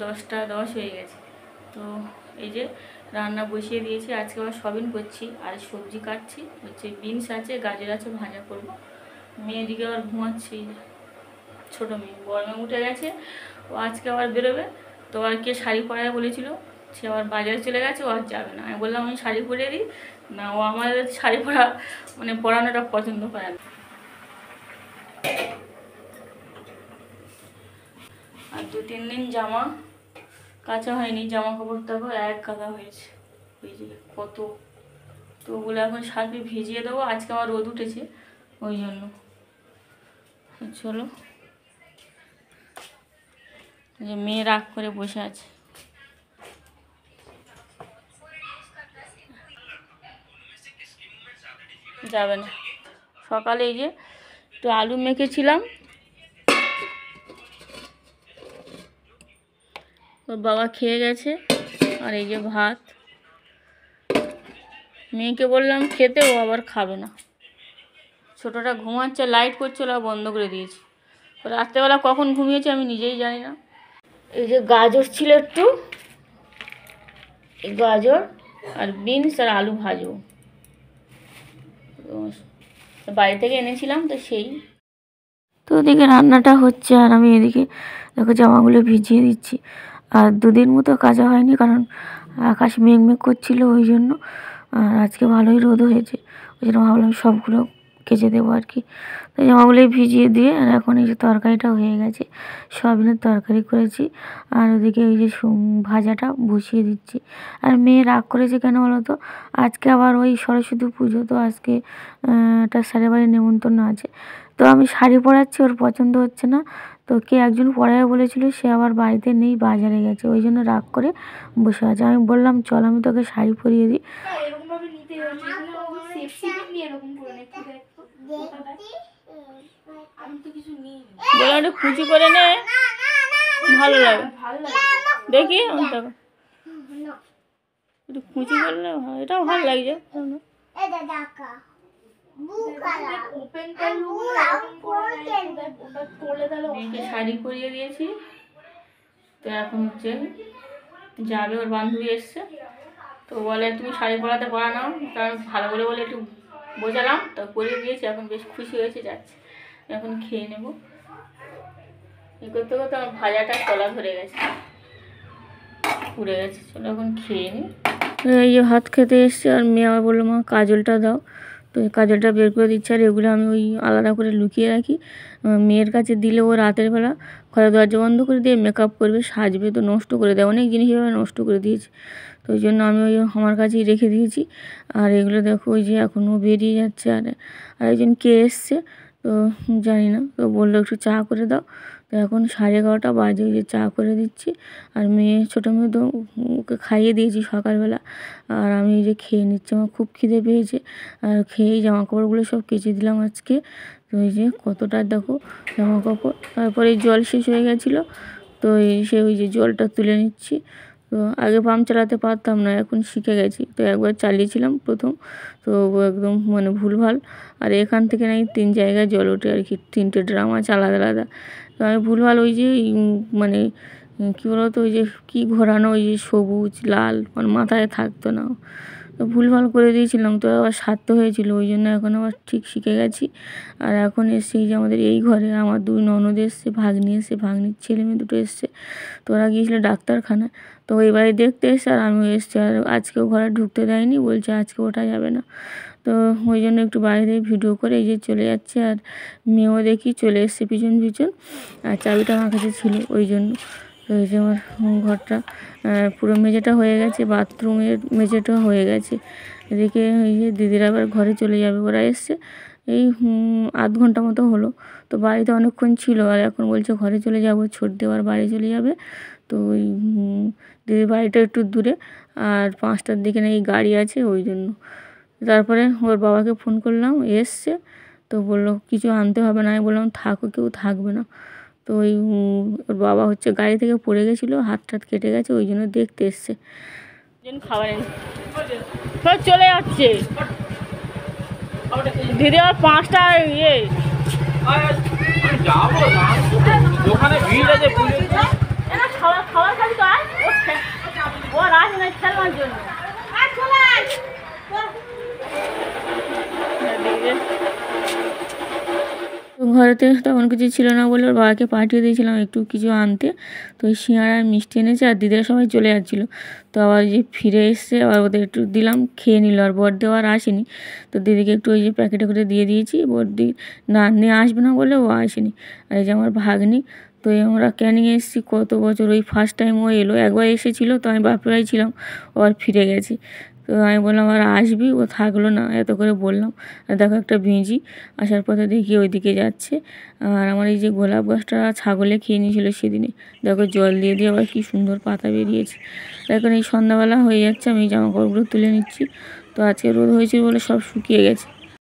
10টা 10 হয়ে গেছে। তো এই যে রান্না বসিয়ে দিয়েছি, আজকে আবার সবিন করছি আর সবজি কাটছি, হচ্ছে বিনস আছে, গাজর আছে, ভাজা করবো। মেয়েদিকে আবার ঘুমাচ্ছি, ছোটো মেয়ে, বড় মেয়ে উঠে গেছে, ও আজকে আবার বেরোবে। তো আর কে শাড়ি পরায় বলেছিল, সে আবার বাজারে চলে গেছে, ও আর যাবে না। আমি বললাম আমি শাড়ি পরিয়ে দিই না, ও আমাদের শাড়ি পরা মানে পরানোটা পছন্দ করে না। আর 2-3 দিন জামা কাচা হয়নি, জামা কাপড় দেখো এক কাদা হয়েছে, ওই যে কত। তো ওগুলো এখন সার্ফে ভিজিয়ে দেবো, আজকে আমার রোদ উঠেছে ওই জন্য। চলো, যে মেয়ে রাগ করে বসে আছে। যাবে না। সকালে এই যে একটু আলু মেখেছিলাম, ওর বাবা খেয়ে গেছে। আর এই যে ভাত, মেয়েকে বললাম খেতে, ও আবার খাবে না। ছোটোটা ঘুমাচ্ছে, লাইট করছিল বন্ধ করে দিয়েছি। রাত্রেবেলা কখন ঘুমিয়েছে আমি নিজেই জানি না। এই যে গাজর ছিল একটু, গাজর আর বিনস আর আলু ভাজবো, বাড়ি থেকে এনেছিলাম তো সেই। তো ওদিকে রান্নাটা হচ্ছে আর আমি এদিকে দেখো জামাগুলো ভিজিয়ে দিচ্ছি। আর 2 দিন মতো কাচা হয়নি, কারণ আকাশ মেঘ করছিল ওই জন্য। আর আজকে ভালোই রোদ হয়েছে, ওই জন্য ভাবলাম সবগুলো কেচে দেবো আর কি। তো জামাগুলোই ভিজিয়ে দিয়ে, আর এখন এই যে তরকারিটা হয়ে গেছে, সয়াবিনের তরকারি করেছি। আর ওদিকে ওই যে ভাজাটা বসিয়ে দিচ্ছি। আর মেয়ে রাগ করেছে কেন বলো তো, আজকে আবার ওই সরস্বতী পুজো, তো আজকে একটা স্যারের বাড়ির নেমন্তন্ন আছে। তো আমি শাড়ি পরাচ্ছি, ওর পছন্দ হচ্ছে না। তো কে একজন পরাবে বলেছিল, সে আবার বাড়িতে নেই, বাজারে গেছে, ওই জন্য রাগ করে বসে আছে। আমি বললাম চল আমি তোকে শাড়ি পরিয়ে দিই। বললাম একটু কুচি করে নে, ভালো লাগে দেখি, একটু কুচি করলে এটাও ভালো লাগছে। শাড়ি পরিয়ে দিয়েছি, তো এখন হচ্ছে যাবে, ওর বান্ধবী এসছে, তো বলে তুমি শাড়ি পরাতে পরা নাও, কারণ ভালো করে বলে একটু বোঝালাম, তো পরিয়ে দিয়েছি। এখন বেশ খুশি হয়েছে, যাচ্ছে। এখন খেয়ে নেব। এই করতে করতে আমার ভাজাটা তলা ধরে গেছে, পুড়ে গেছে। চলো এখন খেয়ে নিই। এই যে ভাত খেতে এসছে, আর মেয়ে আবার বললো মা কাজলটা দাও। তো এই কাজলটা বের করে দিচ্ছে, আর এগুলো আমি ওই আলাদা করে লুকিয়ে রাখি। মেয়ের কাছে দিলে ও রাতের বেলা ঘরে দরজা বন্ধ করে দিয়ে মেকআপ করবে, সাজবে, তো নষ্ট করে দেয়, অনেক জিনিস এভাবে নষ্ট করে দিয়েছে। তো ওই জন্য আমি ওই আমার কাছেই রেখে দিয়েছি। আর এগুলো দেখো ওই যে এখনও বেরিয়ে যাচ্ছে। আর একজন কে এসছে, তো জানি না, তো বললো একটু চা করে দাও। তো এখন 11:30 বাজে, ওই যে চা করে দিচ্ছি। আর মেয়ে, ছোটো মেয়ে, তো ওকে খাইয়ে দিয়েছি সকালবেলা। আর আমি এই যে খেয়ে নিচ্ছি, আমার খুব খিদে পেয়েছে। আর খেয়েই জামা কাপড়গুলো সব কেচে দিলাম আজকে। তো এই যে কতটা দেখো জামা কাপড়। তারপরে এই জল শেষ হয়ে গেছিলো, তো ওই যে জলটা তুলে নিচ্ছি। তো আগে পাম্প চালাতে পারতাম না, এখন শিখে গেছি। তো একবার চালিয়েছিলাম প্রথম, তো একদম মানে ভুলভাল। আর এখান থেকে নাকি 3 জায়গায় জল ওঠে আর কি, 3টে ড্রাম আছে আলাদা আলাদা। তো আমি ভুলভাল ওই যে মানে কী বলতো, ওই যে কী ঘোরানো, ওই যে সবুজ লাল, মানে মাথায় থাকতো না, তো ভুলভাল করে দিয়েছিলাম। তো আবার সারতে হয়েছিল, ওই জন্য এখন আবার ঠিক শিখে গেছি। আর এখন এসছে এই যে আমাদের এই ঘরে আমার 2 ননদ এসছে, ভাগ্নি এসছে, ভাগ্নির ছেলে মেয়ে দুটো এসছে। তো ওরা গিয়েছিলো ডাক্তারখানায়, তো ওই বাড়ি দেখতে এসছে, আর আমিও এসছি। আর আজকেও ঘরে ঢুকতে দেয়নি, বলছে আজকে ওঠা যাবে না। তো ওই জন্য একটু বাইরে ভিডিও করে এই যে চলে যাচ্ছে। আর মেয়েও দেখি চলে এসছে পিছন পিছন, আর চাবিটা আমার কাছে ছিল ওই জন্য। তো এই যে আমার ঘরটা পুরো মেঝেটা হয়ে গেছে, বাথরুমের মেঝেটা হয়ে গেছে। এদিকে এই যে দিদিরা আবার ঘরে চলে যাবে, ওরা এসছে এই আধ ঘন্টা মতো হলো। তো বাড়িতে অনেকক্ষণ ছিল, আর এখন বলছে ঘরে চলে যাবো, ছোট দেওয়ার বাড়ি চলে যাবে। তো ওই দিদির বাড়িটা একটু দূরে, আর 5টার দিকে নাকি গাড়ি আছে, ওই জন্য। তারপরে ওর বাবাকে ফোন করলাম, এসছে। তো বললো কিছু আনতে হবে না। আমি বললাম থাকো, কেউ থাকবে না। তো ওই ওর বাবা হচ্ছে গাড়ি থেকে পড়ে গেছিলো, হাত টাত কেটে গেছে, ওই জন্য দেখতে এসছে। খাবার সব চলে যাচ্ছে দিদি, আর 5টা ইয়ে খাবার খাবার খাবি আমার জন্য। ঘরেতে তেমন কিছু ছিল না বলে ওর বাবাকে পাঠিয়ে দিয়েছিলাম একটু কিছু আনতে। তো ওই সিঙ্গাড়া মিষ্টি এনেছে আর দিদিরা সবাই চলে যাচ্ছিলো। তো আবার যে ফিরে এসছে আবার ওদের একটু দিলাম, খেয়ে নিল। আর বড়দি আর আসেনি, তো দিদিকে একটু ওই যে প্যাকেটে করে দিয়ে দিয়েছি। বড়দি না নিয়ে আসবে না বলে ও আসেনি। আর এই যে আমার ভাগ্নি, তো আমরা ক্যানিংয়ে এসেছি কত বছর, ওই ফার্স্ট টাইম ও এলো। একবার এসেছিলো, তো আমি বাপেরাই ছিলাম, ও আর ফিরে গেছে। তো আমি বললাম আর আসবি, ও থাকলো না, এত করে বললাম। আর দেখো একটা ভিঁজি আসার পথে দেখি ওইদিকে যাচ্ছে। আর আমার এই যে গোলাপ গাছটা ছাগলে খেয়ে নিয়েছিল সেদিনে, দেখো জল দিয়ে দিয়ে আবার কি সুন্দর পাতা বেরিয়েছে। এখন এই সন্ধ্যাবেলা হয়ে যাচ্ছে, আমি জামা কাপড়গুলো তুলে নিচ্ছি। তো আজকে রোদ হয়েছিল বলে সব শুকিয়ে গেছে।